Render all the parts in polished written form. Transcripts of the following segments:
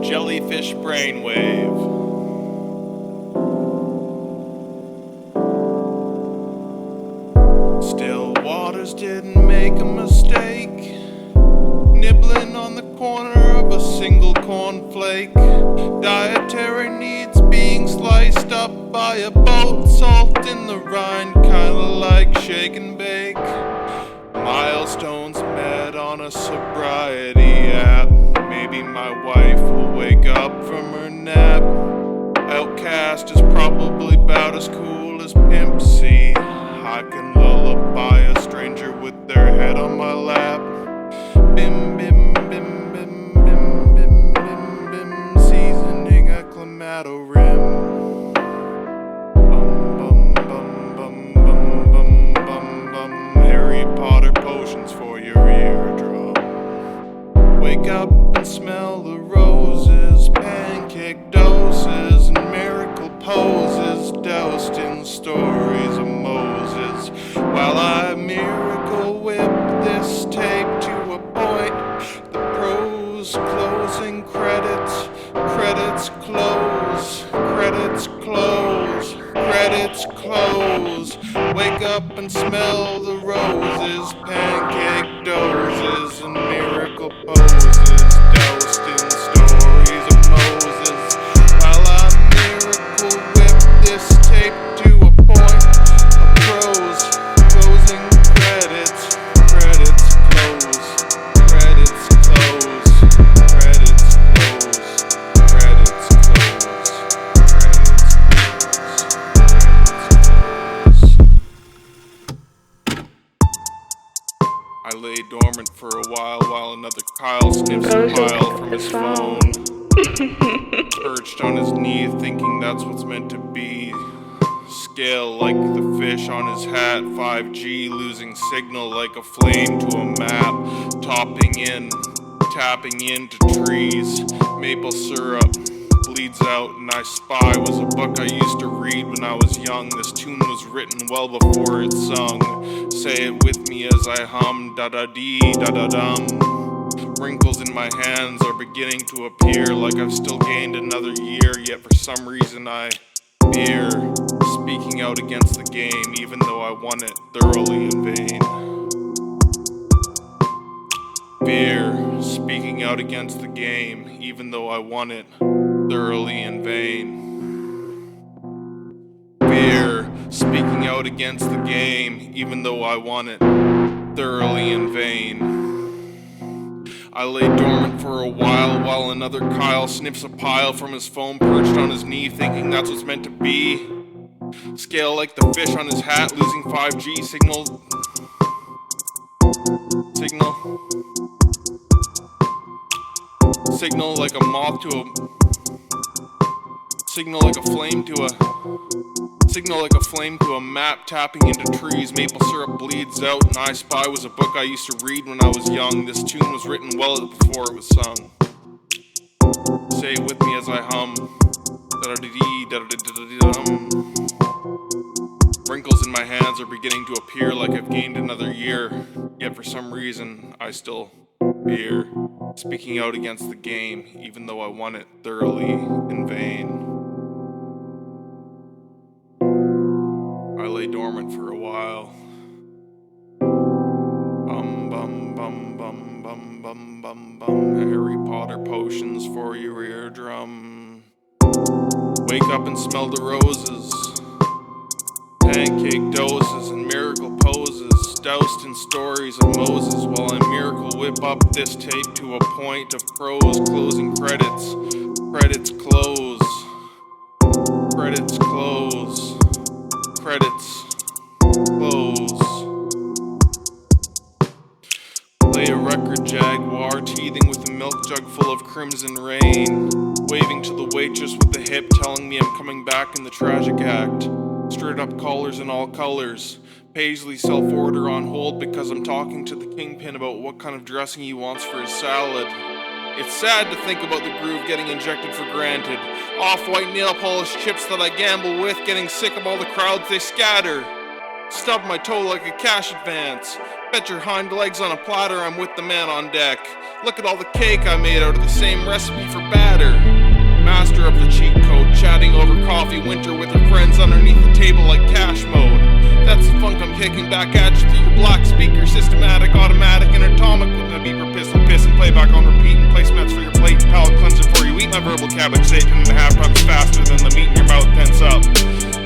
Jellyfish Brainwave. Still waters didn't make a mistake, nibbling on the corner of a single cornflake. Dietary needs being sliced up by a boat, salt in the rind, kinda like shake and bake. Milestones met on a sobriety app. Maybe my wife will wake up from her nap. Outcast is probably about as cool as Pimp C. I can lullaby a stranger with their head on my lap. Bim bim bim bim bim bim bim bim, seasoning a clamato rim. Bum bum bum bum bum bum bum bum, Harry Potter potions for your eardrum. Wake up and smell the roses, pancake doses and miracle poses, doused in stories of Moses. While I miracle whip this tape to a point, the pros closing credits, credits close, credits close, credits close. Wake up and smell the roses, pancake doses and miracle poses, doused in stories of Moses. While I miracle whip this tape to a point, a pros closing credits, credits close, credits close, credits close, credits close, credits close. I lay dormant for a while another Kyle sniffs a pile from his phone. Perched on his knee, thinking that's what's meant to be. Scale like the fish on his hat, 5G losing signal like a flame to a map. Tapping into trees. Maple syrup bleeds out and I spy was a book I used to read when I was young. This tune was written well before it's sung. Say it with me as I hum, da-da-dee, da-da-dum. Wrinkles in my hands are beginning to appear like I've still gained another year, yet for some reason I fear speaking out against the game, even though I won it thoroughly in vain. Fear speaking out against the game, even though I won it thoroughly in vain. Fear speaking out against the game, even though I won it thoroughly in vain. I lay dormant for a while another Kyle sniffs a pile from his phone, perched on his knee, thinking that's what's meant to be. Scale like the fish on his hat, losing 5G signal. Signal like a moth to a. Signal like a flame to a. Signal like a flame to a map, tapping into trees. Maple syrup bleeds out and I Spy was a book I used to read when I was young. This tune was written well before it was sung. Say it with me as I hum. Da-da-dee-dee, da-da-dee-dee-dum. Wrinkles in my hands are beginning to appear like I've gained another year. Yet for some reason, I still fear speaking out against the game, even though I won it thoroughly in vain. I lay dormant for a while. Bum bum bum bum bum bum bum bum. Harry Potter potions for your eardrum. Wake up and smell the roses. Pancake doses and miracle poses, doused in stories of Moses, while I miracle whip up this tape to a point of prose closing credits. Credits close. Credits close. Credits close. Lay a record jaguar teething with a milk jug full of crimson rain, waving to the waitress with the hip, telling me I'm coming back in the tragic act. Straight up collars in all colors. Paisley self-order on hold because I'm talking to the kingpin about what kind of dressing he wants for his salad. It's sad to think about the groove getting injected for granted. Off-white nail polish chips that I gamble with, getting sick of all the crowds they scatter. Stub my toe like a cash advance. Bet your hind legs on a platter, I'm with the man on deck. Look at all the cake I made out of the same recipe for batter. Master of the cheat code, chatting over coffee winter with her friends underneath the table like cash mode. That's the funk I'm kicking back at you through your black speaker, systematic, automatic, and atomic with my beeper, pistol, piss, and playback on repeat, and placemats for your plate, and palate cleanser for you. Eat my verbal cabbage, say 10.5 times faster than the meat in your mouth tense up.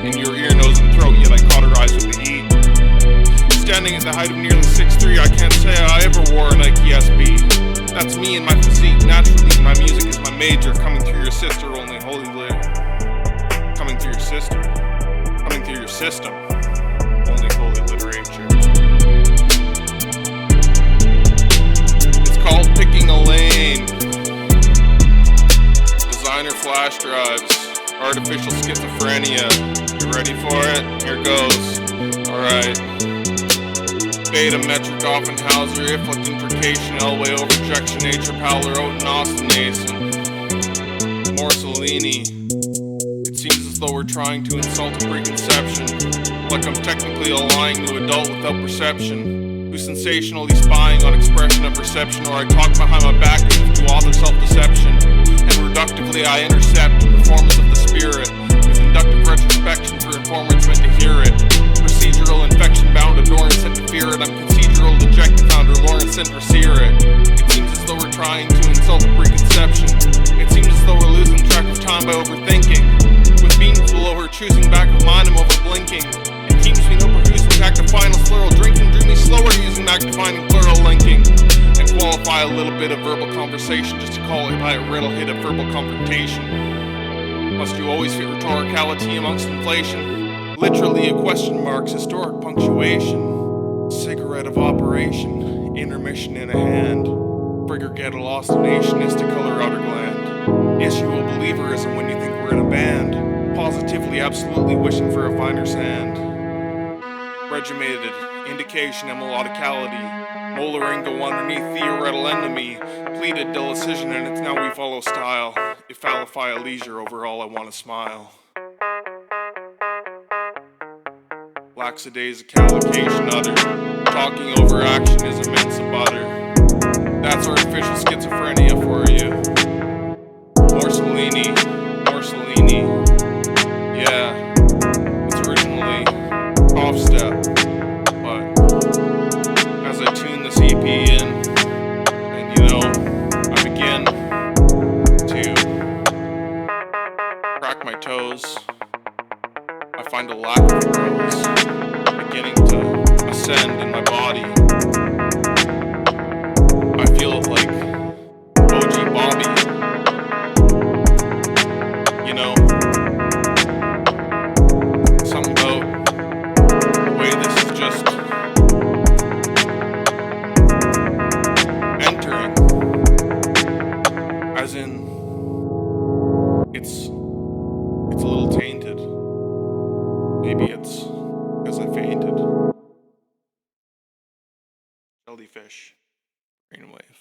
In your ear, nose, and throat, yet I cauterize with the heat. Standing at the height of nearly 6'3", I can't say I ever wore a Nike SB. That's me and my physique, naturally my music is my major. Coming through your sister, only holy lit. Coming through your sister. Coming through your system, only holy literature. It's called picking a lane. Designer flash drives. Artificial schizophrenia. You ready for it? Here goes. Alright. Beta, metric, Offenhauser, Iflick, intrication, Elway, overjection, nature, Powler, Oten, Austin, Morsolini. It seems as though we're trying to insult a preconception, like I'm technically a lying to adult without perception, who's sensationally spying on expression of perception, or I talk behind my back as if to author self-deception, and reductively I intercept the performance of the spirit, with inductive retrospection for informants meant to hear it. Procedural infection bound to Lawrence sent to fear it. I'm concedural dejected founder Lawrence sent to sear it. It seems as though we're trying to insult a preconception. It seems as though we're losing track of time by overthinking. With beams below her choosing back of mine, I'm over blinking. It keeps me no perusing tact of final slurl. Drinking drew me slower using magnifying and plural linking. And qualify a little bit of verbal conversation just to call it by a riddle hit of verbal confrontation. Must you always fit rhetoricality amongst inflation? Literally a question mark's historic punctuation. Cigarette of operation, intermission in a hand. Frigger lost a nation is to color outer gland. Issue a believerism when you think we're in a band. Positively, absolutely wishing for a finder's hand. Regimented, indication and melodicality. Molaring go underneath theoretical enemy. Pleaded decision and it's now we follow style. If fallify a leisure over all I want to smile. Lackadaisical allocation utter. Talking over action is immense a butter. That's artificial schizophrenia for you. Morsolini. Yeah. It's originally off step. But as I tune this EP in, and you know, I begin to crack my toes, I find a lack of rose beginning to ascend in my body. I feel like OG Bobby. You know, something about the way this is just entering. As in, it's a little tainted. Maybe it's because I fainted. Jellyfish. Brainwave.